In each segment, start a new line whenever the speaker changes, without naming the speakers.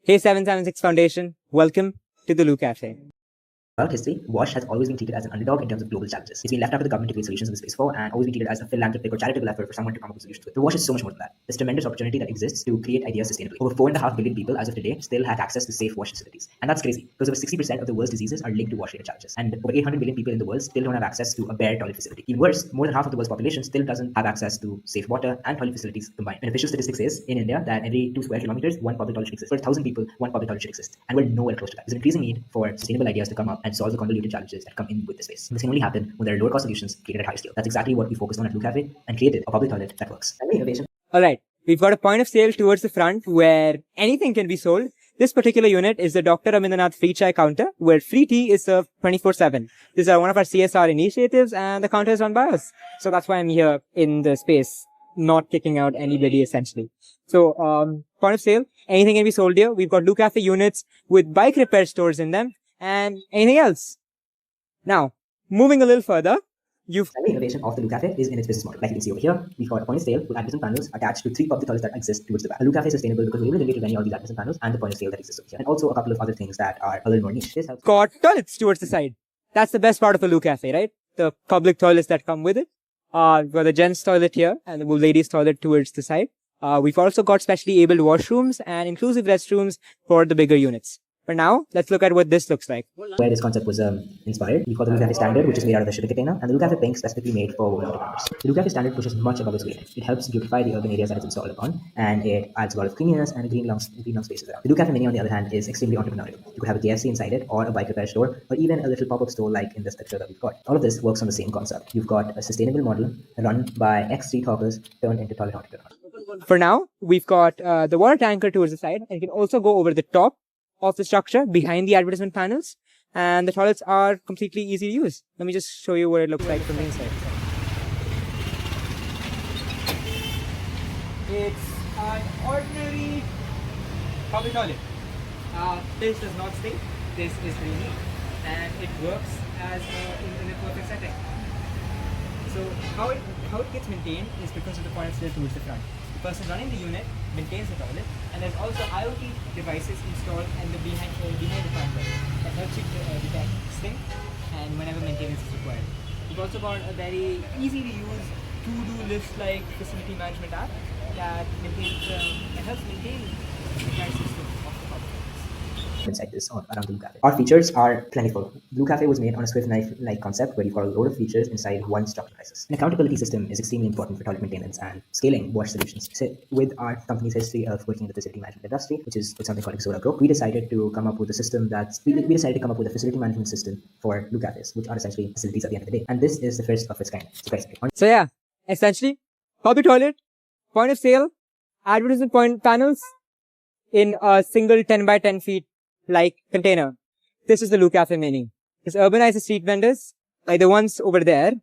Hey 776 Foundation, welcome to the LooCafe.
Throughout history, WASH has always been treated as an underdog in terms of global challenges. It's been left out of the government to create solutions in the space for, and always been treated as a philanthropic or charitable effort for someone to come up with solutions to it. But WASH is so much more than that. There's tremendous opportunity that exists to create ideas sustainably. Over 4.5 billion people as of today still have access to safe WASH facilities. And that's crazy, because over 60% of the world's diseases are linked to WASH-related challenges. And over 800 million people in the world still don't have access to a bare toilet facility. Even worse, more than half of the world's population still doesn't have access to safe water and toilet facilities combined. An official statistics is, in India, that every 2 square kilometers, one public toilet should exist. For 1,000 people, one public toilet should exist. And we're nowhere close to that. There's an increasing need for sustainable ideas to come up and solve the convoluted challenges that come in with this space. This can only happen when there are lower cost solutions created at higher scale. That's exactly what we focused on at LooCafe and created a public toilet that works. Innovation.
Alright, we've got a point of sale towards the front where anything can be sold. This particular unit is the Dr. Aminanath free chai counter where free tea is served 24/7. This is one of our CSR initiatives and the counter is run by us. So that's why I'm here in the space, not kicking out anybody essentially. So, point of sale, anything can be sold here. We've got LooCafe units with bike repair stores in them and anything else. Now, moving a little further,
The innovation of the LooCafe is in its business model. Like you can see over here, we've got a point of sale with advertisement panels attached to 3 public toilets that exist towards the back. The LooCafe is sustainable because we're able to relate to many of these advertisement panels and the point of sale that exists over here. And also a couple of other things that are a little more niche. This helps.
Got toilets towards the side. That's the best part of a LooCafe, right? The public toilets that come with it. We've got the gents toilet here and the ladies toilet towards the side. We've also got specially abled washrooms and inclusive restrooms for the bigger units. But now, let's look at what this looks like.
Where this concept was inspired, we've got the LooCafe standard, which is made out of the shipping container, and the LooCafe pink specifically made for women entrepreneurs. The LooCafe standard pushes much above its weight. It helps beautify the urban areas that it's installed upon, and it adds a lot of cleanliness and green lung spaces around. The LooCafe Mini, on the other hand, is extremely entrepreneurial. You could have a KFC inside it, or a bike repair store, or even a little pop-up store like in this picture that we've got. All of this works on the same concept. You've got a sustainable model run by ex-street hawkers turned into toilet entrepreneurs.
For now, we've got the water tanker towards the side, and you can also go over the top of the structure behind the advertisement panels, and the toilets are completely easy to use. Let me just show you what it looks like from the inside. It's an ordinary public toilet. This does not stink. This is really neat, and it works as in a perfect setting. So how it gets maintained is because of the point of sale towards the front. The person running the unit maintains the toilet, and there's also IoT devices installed and behind the counter that helps you detect stink and whenever maintenance is required. We've also got a very easy to use to-do list like facility management app that helps maintain the entire system of the public.
Inside this or around the LooCafe. Our features are plentiful. LooCafe was made on a Swift knife-like concept where you've got a load of features inside one structured devices. An accountability system is extremely important for toilet maintenance and scaling WASH solutions. So with our company's history of working in the facility management industry, which is with something called Exoda Group, we decided to come up with a system a facility management system for LooCafes, which are essentially facilities at the end of the day. And this is the first of its kind.
So yeah, essentially, public toilet, point of sale, advertisement point panels in a single 10 by 10 feet like container. This is the LooCafe Mini. This urbanizes street vendors, like the ones over there.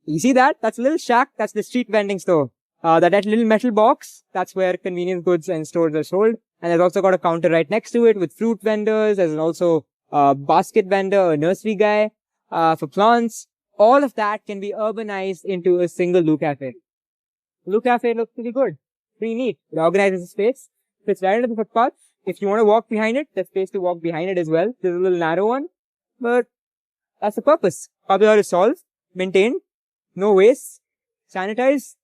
You see that? That's a little shack. That's the street vending store. That little metal box, that's where convenience goods and stores are sold. And there's also got a counter right next to it with fruit vendors. There's also a basket vendor, a nursery guy, for plants. All of that can be urbanized into a single LooCafe. LooCafe looks pretty good. Pretty neat. It organizes the space. Fits right into the footpath. If you want to walk behind it, there's space to walk behind it as well. There's a little narrow one, but that's the purpose. Public is solved, maintained, no waste, sanitized.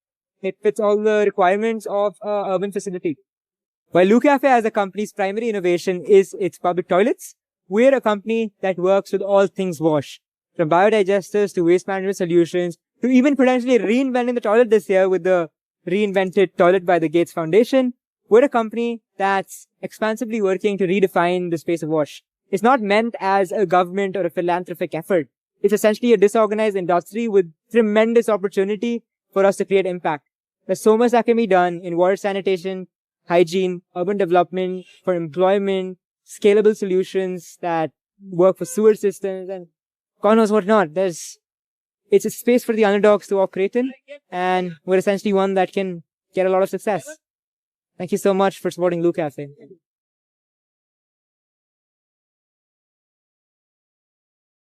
It fits all the requirements of an urban facility. While LooCafe as a company's primary innovation is its public toilets, we're a company that works with all things WASH. From biodigesters to waste management solutions to even potentially reinventing the toilet this year with the reinvented toilet by the Gates Foundation. We're a company that's expansively working to redefine the space of WASH. It's not meant as a government or a philanthropic effort. It's essentially a disorganized industry with tremendous opportunity for us to create impact. There's so much that can be done in water sanitation, hygiene, urban development, for employment, scalable solutions that work for sewer systems, and God knows what not. It's a space for the underdogs to operate in, and we're essentially one that can get a lot of success. Thank you so much for supporting LooCafe.